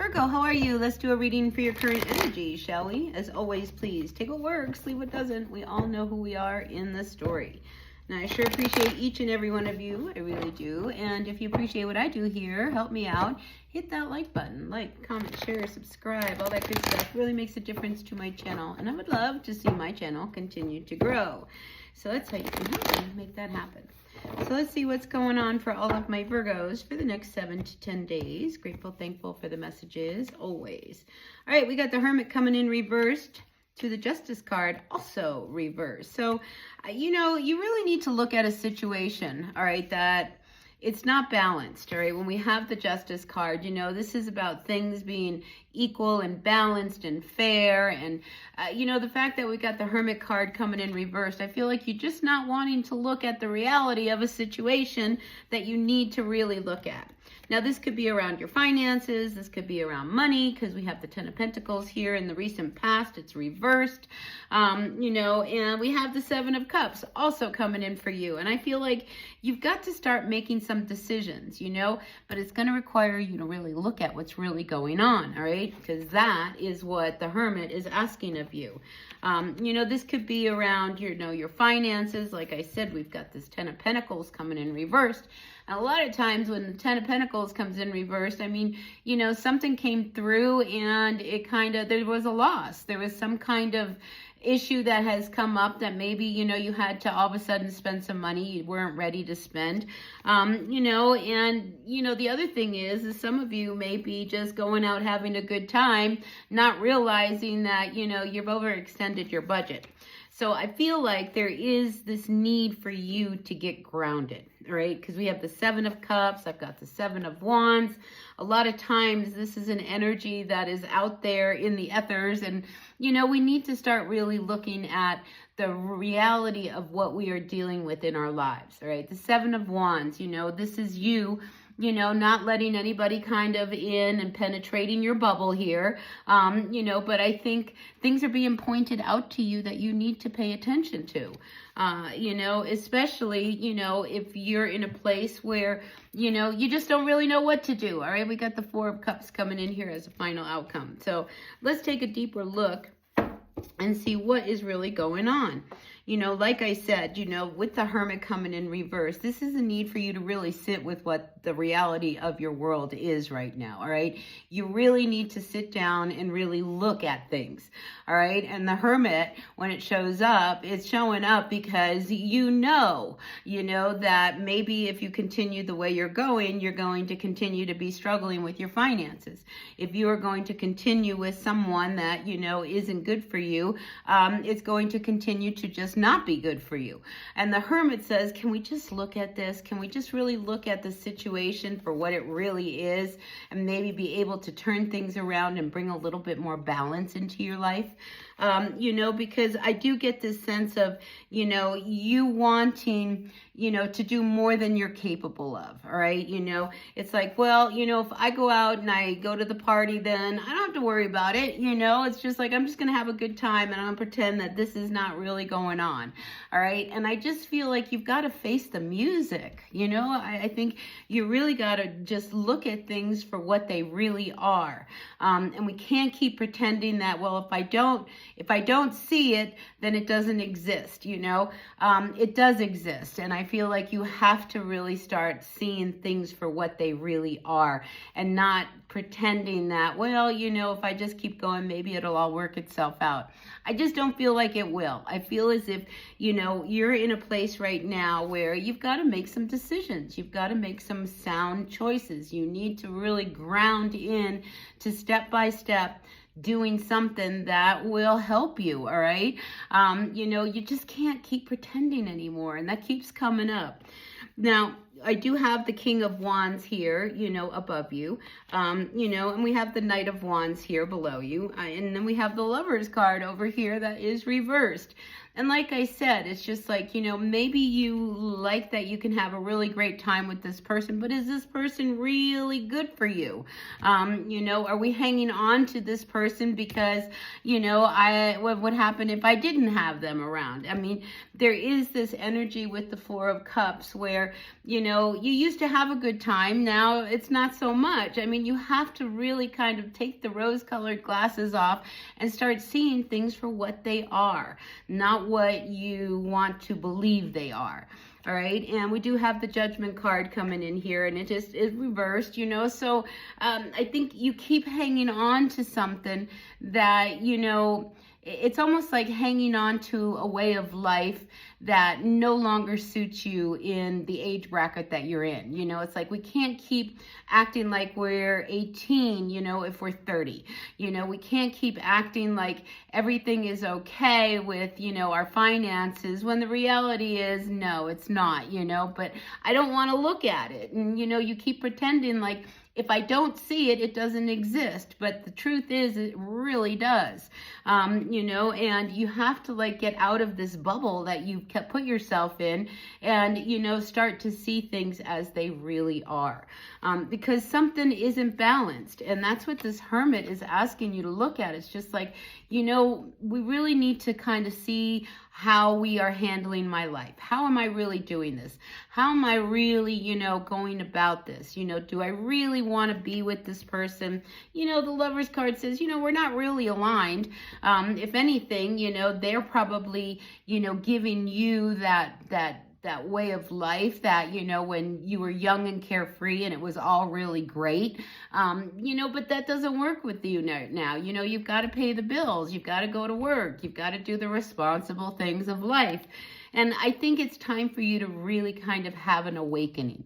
Virgo, how are you? Let's do a reading for your current energy, shall we? As always, please take what works, leave what doesn't. We all know who we are in the story. Now, I sure appreciate each and every one of you. I really do. And if you appreciate what I do here, help me out. Hit that like button. Like, comment, share, subscribe, all that good stuff. Really makes a difference to my channel. And I would love to see my channel continue to grow. So that's how you can help me make that happen. So let's see what's going on for all of my Virgos for the next 7 to 10 days. Grateful, thankful for the messages, always. All right, we got the Hermit coming in reversed to the Justice card, also reversed. So, you really need to look at a situation, all right, that it's not balanced, all right? When we have the Justice card, this is about things being equal and balanced and fair. And, the fact that we got the Hermit card coming in reversed, I feel like you're just not wanting to look at the reality of a situation that you need to really look at. Now, this could be around your finances. This could be around money because we have the Ten of Pentacles here in the recent past. It's reversed, and we have the Seven of Cups also coming in for you. And I feel like you've got to start making some decisions, but it's going to require you to really look at what's really going on, all right? Because that is what the Hermit is asking of you. This could be around, your finances. Like I said, we've got this Ten of Pentacles coming in reversed. And a lot of times when the Ten of Pentacles comes in reversed, something came through and there was a loss. There was some kind of issue that has come up that maybe, you had to all of a sudden spend some money you weren't ready to spend. The other thing is some of you may be just going out having a good time, not realizing that, you've overextended your budget. So I feel like there is this need for you to get grounded, all right? Because we have the Seven of Cups. I've got the Seven of Wands. A lot of times this is an energy that is out there in the ethers. And, we need to start really looking at the reality of what we are dealing with in our lives, all right? The Seven of Wands, this is you, not letting anybody kind of in and penetrating your bubble here, but I think things are being pointed out to you that you need to pay attention to, especially, if you're in a place where, you just don't really know what to do, all right? We got the Four of Cups coming in here as a final outcome. So let's take a deeper look and see what is really going on. Like I said, with the Hermit coming in reverse, this is a need for you to really sit with what the reality of your world is right now, all right? You really need to sit down and really look at things, all right? And the Hermit, when it shows up, it's showing up because you know that maybe if you continue the way you're going to continue to be struggling with your finances. If you are going to continue with someone that, isn't good for you, it's going to continue to just not be good for you. And the Hermit says, can we just look at this? Can we just really look at the situation for what it really is and maybe be able to turn things around and bring a little bit more balance into your life? Because I do get this sense of, you wanting, to do more than you're capable of, all right? It's like, well, if I go out and I go to the party, then I don't have to worry about it. It's just like, I'm just going to have a good time and I'm going to pretend that this is not really going on, all right? And I just feel like you've got to face the music, I think you really got to just look at things for what they really are. And we can't keep pretending that, well, if I don't see it, then it doesn't exist, it does exist. And I feel like you have to really start seeing things for what they really are and not pretending that, well, if I just keep going, maybe it'll all work itself out. I just don't feel like it will. I feel as if, you're in a place right now where you've got to make some decisions. You've got to make some sound choices. You need to really ground in to step by step doing something that will help you, all right? You just can't keep pretending anymore, and that keeps coming up. Now, I do have the King of Wands here, above you, and we have the Knight of Wands here below you, and then we have the Lover's card over here that is reversed. And like I said, it's just like, maybe you like that you can have a really great time with this person, but is this person really good for you? Are we hanging on to this person because, what would happen if I didn't have them around? I mean, there is this energy with the Four of Cups where, you used to have a good time. Now it's not so much. I mean, you have to really kind of take the rose-colored glasses off and start seeing things for what they are, not what you want to believe they are. All right, and we do have the Judgment card coming in here, and it just is reversed, so I think you keep hanging on to something that, it's almost like hanging on to a way of life that no longer suits you in the age bracket that you're in. It's like we can't keep acting like we're 18, if we're 30. We can't keep acting like everything is okay with, our finances, when the reality is, no, it's not, but I don't want to look at it. And, you keep pretending like, if I don't see it, it doesn't exist. But the truth is, it really does. And you have to get out of this bubble that you've put yourself in and, start to see things as they really are. Because something isn't balanced. And that's what this Hermit is asking you to look at. It's just like, we really need to kind of see how we are handling my life. How am I really doing this? How am I really, going about this? Do I really want to be with this person? The Lover's card says, we're not really aligned. If anything, they're probably, giving you that way of life that, when you were young and carefree and it was all really great, but that doesn't work with you now. You've got to pay the bills. You've got to go to work. You've got to do the responsible things of life. And I think it's time for you to really kind of have an awakening.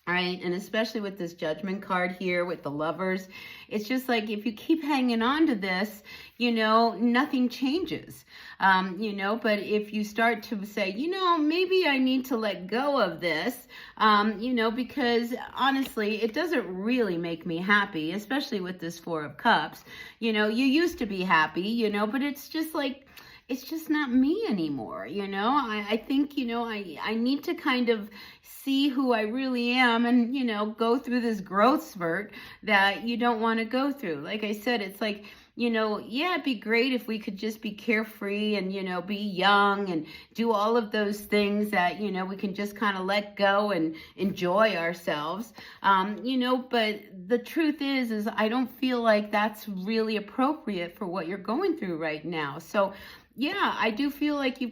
All right, and especially with this Judgment card here with the Lovers, it's just like if you keep hanging on to this, nothing changes. But if you start to say, maybe I need to let go of this, because honestly, it doesn't really make me happy, especially with this Four of Cups. You used to be happy, but it's just like, it's just not me anymore. I think, I need to kind of see who I really am and, go through this growth spurt that you don't want to go through. Like I said, it's like, yeah, it'd be great if we could just be carefree and, be young and do all of those things that, we can just kind of let go and enjoy ourselves. But the truth is I don't feel like that's really appropriate for what you're going through right now. So, yeah, I do feel like we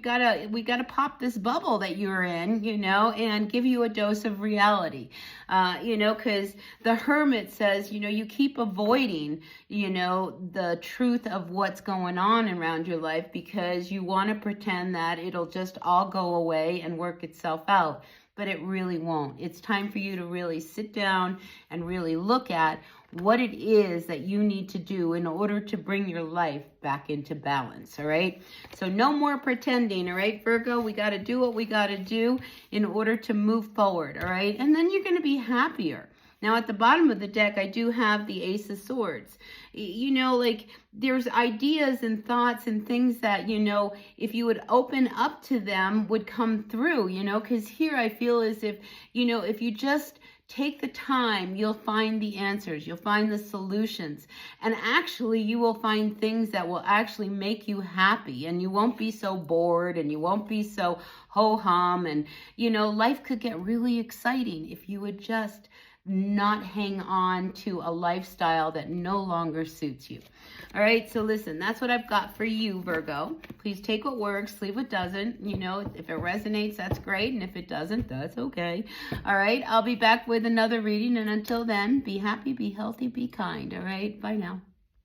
gotta pop this bubble that you're in, and give you a dose of reality, because the Hermit says, you keep avoiding, the truth of what's going on around your life because you want to pretend that it'll just all go away and work itself out. But it really won't. It's time for you to really sit down and really look at what it is that you need to do in order to bring your life back into balance, all right? So no more pretending, all right, Virgo? We got to do what we got to do in order to move forward, all right? And then you're going to be happier. Now, at the bottom of the deck, I do have the Ace of Swords. There's ideas and thoughts and things that, if you would open up to them, would come through, because here I feel as if, if you just take the time, you'll find the answers, you'll find the solutions, and actually you will find things that will actually make you happy, and you won't be so bored, and you won't be so ho-hum, and, life could get really exciting if you would just not hang on to a lifestyle that no longer suits you. All right, so listen, that's what I've got for you, Virgo. Please take what works, leave what doesn't. If it resonates, that's great, and if it doesn't, that's okay. All right, I'll be back with another reading, and until then, be happy, be healthy, be kind. All right, bye now.